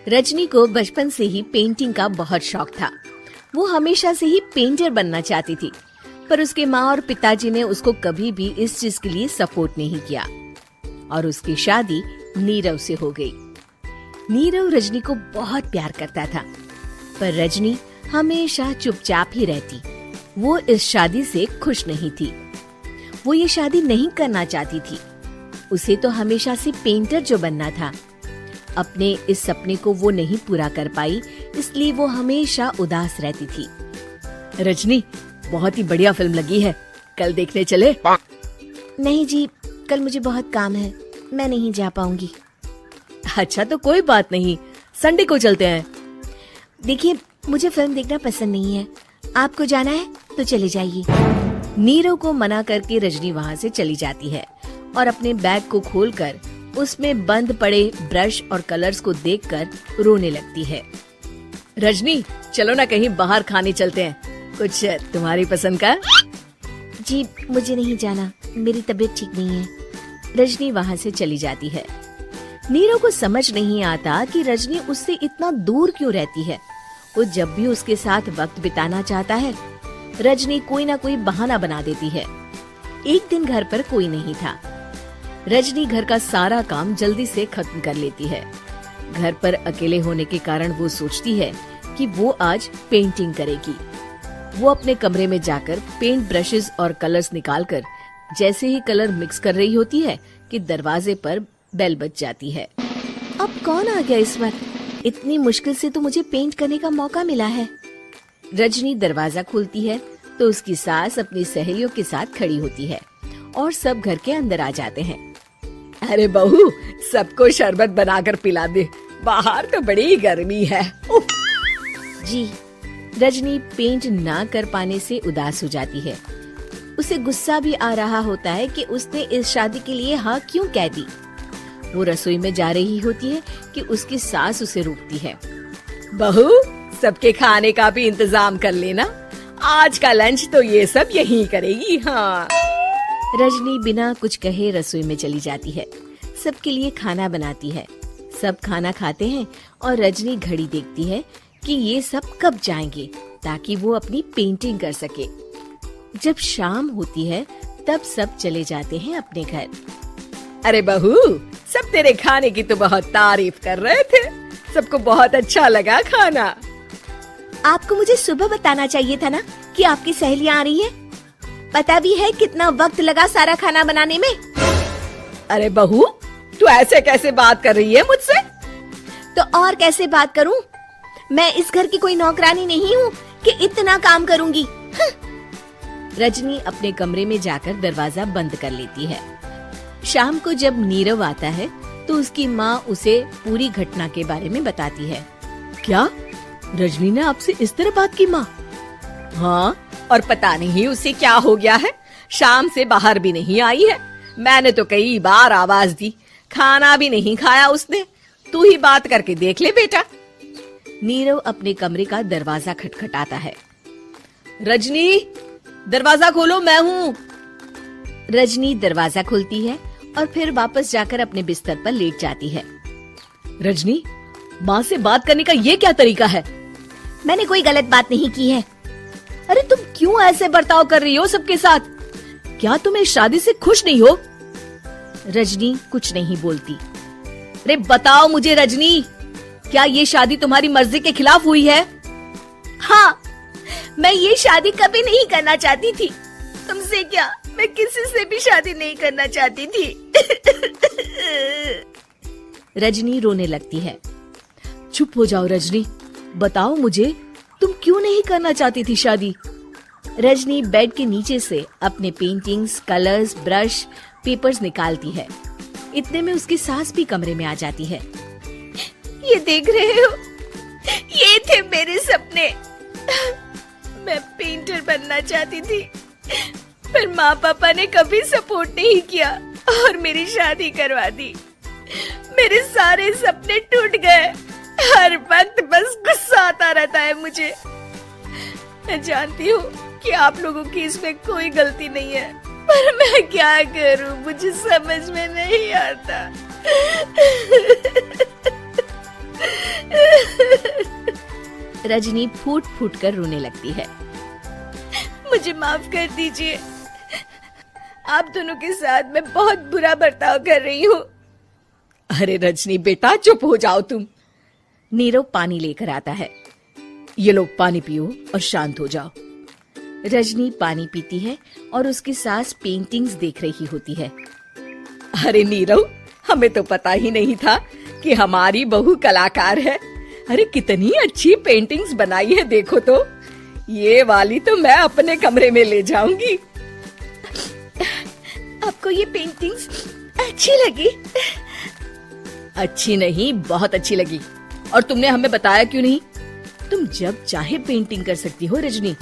रजनी को बचपन से ही पेंटिंग का बहुत शौक था। वो हमेशा से ही पेंटर बनना चाहती थी, पर उसके माँ और पिताजी ने उसको कभी भी इस चीज के लिए सपोर्ट नहीं किया और उसकी शादी नीरव से हो गई। नीरव रजनी को बहुत प्यार करता था, पर रजनी हमेशा चुपचाप ही रहती। वो इस शादी से खुश नहीं थी। वो ये शादी नहीं करना चाहती थी। उसे तो हमेशा से पेंटर जो बनना था। अपने इस सपने को वो नहीं पूरा कर पाई, इसलिए वो हमेशा उदास रहती थी। रजनी, बहुत ही बढ़िया फिल्म लगी है, कल देखने चले? नहीं जी, कल मुझे बहुत काम है, मैं नहीं जा पाऊंगी। अच्छा तो कोई बात नहीं, संडे को चलते हैं। देखिए, मुझे फिल्म देखना पसंद नहीं है, आपको जाना है तो चले जाइए। नीरव को मना करके रजनी वहाँ से चली जाती है और अपने बैग को खोलकर उसमें बंद पड़े ब्रश और कलर्स को देखकर रोने लगती है। रजनी, चलो ना कहीं बाहर खाने चलते हैं, कुछ तुम्हारी पसंद का। जी, मुझे नहीं जाना, मेरी तबीयत ठीक नहीं है। रजनी वहाँ से चली जाती है। नीरव को समझ नहीं आता कि रजनी उससे इतना दूर क्यों रहती है। वो जब भी उसके साथ वक्त बिताना चाहता है, रजनी कोई ना कोई बहाना बना देती है। एक दिन घर पर कोई नहीं था। रजनी घर का सारा काम जल्दी से खत्म कर लेती है। घर पर अकेले होने के कारण वो सोचती है कि वो आज पेंटिंग करेगी। वो अपने कमरे में जाकर पेंट ब्रशेस और कलर्स निकालकर जैसे ही कलर मिक्स कर रही होती है कि दरवाजे पर बेल बज जाती है। अब कौन आ गया इस वक्त? इतनी मुश्किल से तो मुझे पेंट करने का मौका मिला है। रजनी दरवाजा खोलती है तो उसकी सास अपनी सहेलियों के साथ खड़ी होती है और सब घर के अंदर आ जाते हैं। अरे बहू, सबको शरबत बनाकर पिला दे, बाहर तो बड़ी गर्मी है। जी। रजनी पेंट ना कर पाने से उदास हो जाती है। उसे गुस्सा भी आ रहा होता है कि उसने इस शादी के लिए हाँ क्यों कह दी। वो रसोई में जा रही होती है कि उसकी सास उसे रोकती है। बहू, सबके खाने का भी इंतजाम कर लेना, आज का लंच तो ये सब यहीं करेगी। हाँ। रजनी बिना कुछ कहे रसोई में चली जाती है। सबके लिए खाना बनाती है। सब खाना खाते हैं और रजनी घड़ी देखती है कि ये सब कब जाएंगे ताकि वो अपनी पेंटिंग कर सके। जब शाम होती है तब सब चले जाते हैं अपने घर। अरे बहू, सब तेरे खाने की तो बहुत तारीफ कर रहे थे, सबको बहुत अच्छा लगा खाना। आपको मुझे सुबह बताना चाहिए था ना कि आपकी सहेलियां आ रही हैं। पता भी है कितना वक्त लगा सारा खाना बनाने में। अरे बहू, तू ऐसे कैसे बात कर रही है मुझसे? तो और कैसे बात करूं? मैं इस घर की कोई नौकरानी नहीं हूँ कि इतना काम करूंगी। रजनी अपने कमरे में जाकर दरवाजा बंद कर लेती है। शाम को जब नीरव आता है तो उसकी माँ उसे पूरी घटना के बारे में बताती है। क्या रजनी ने आपसे इस तरह बात की माँ? हाँ, और पता नहीं उसे क्या हो गया है, शाम से बाहर भी नहीं आई है। मैंने तो कई बार आवाज दी, खाना भी नहीं खाया उसने। तू ही बात करके देख ले बेटा। नीरव अपने कमरे का दरवाजा खटखटाता है। रजनी, दरवाजा खोलो, मैं हूँ। रजनी दरवाजा खोलती है और फिर वापस जाकर अपने बिस्तर पर लेट जाती है। रजनी, माँ से बात करने का ये क्या तरीका है? मैंने कोई गलत बात नहीं की है। अरे तुम क्यों ऐसे बर्ताव कर रही हो सबके साथ? क्या तुम इस शादी से खुश नहीं हो? रजनी कुछ नहीं बोलती। अरे बताओ मुझे रजनी, क्या ये शादी तुम्हारी मर्जी के खिलाफ हुई है? हाँ, मैं ये शादी कभी नहीं करना चाहती थी। तुमसे क्या, मैं किसी से भी शादी नहीं करना चाहती थी। रजनी रोने लगती है। चुप हो जाओ रजनी, बताओ मुझे, तुम क्यों नहीं करना चाहती थी शादी? रजनी बेड के नीचे से अपने पेंटिंग्स, कलर्स, ब्रश, पेपर्स निकालती है। इतने में उसकी सास भी कमरे में आ जाती है। ये देख रहे हो, ये थे मेरे सपने। मैं पेंटर बनना चाहती थी, पर माँ पापा ने कभी सपोर्ट नहीं किया और मेरी शादी करवा दी। मेरे सारे सपने टूट गए। हर वक्त बस गुस्सा आता रहता है मुझे। मैं जानती हूँ कि आप लोगों की इसमें कोई गलती नहीं है, पर मैं क्या करूँ, मुझे समझ में नहीं आता। रजनी फूट फूट कर रोने लगती है। मुझे माफ कर दीजिए, आप दोनों के साथ मैं बहुत बुरा बर्ताव कर रही हूँ। अरे रजनी बेटा चुप हो जाओ तुम। नीरव पानी लेकर आता है। ये लो पानी पियो और शांत हो जाओ। रजनी पानी पीती है और उसकी सास पेंटिंग्स देख रही होती है। अरे नीरव, हमें तो पता ही नहीं था कि हमारी बहू कलाकार है। अरे कितनी अच्छी पेंटिंग्स बनाई है, देखो तो। ये वाली तो मैं अपने कमरे में ले जाऊंगी। आपको ये पेंटिंग्स अच्छी लगी? अच्छी नहीं, बहुत अच्छी लगी। और तुमने हमें बताया क्यों नहीं? तुम जब चाहे पेंटिंग कर सकती हो रजनी।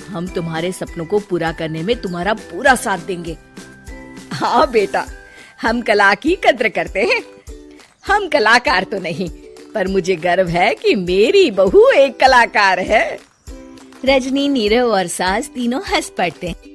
हम तुम्हारे सपनों को पूरा करने में तुम्हारा पूरा साथ देंगे। हाँ बेटा, हम कला की कद्र करते हैं। हम कलाकार तो नहीं, पर मुझे गर्व है कि मेरी बहू एक कलाकार है। रजनी, नीरव और सास तीनों हंस पड़ते हैं।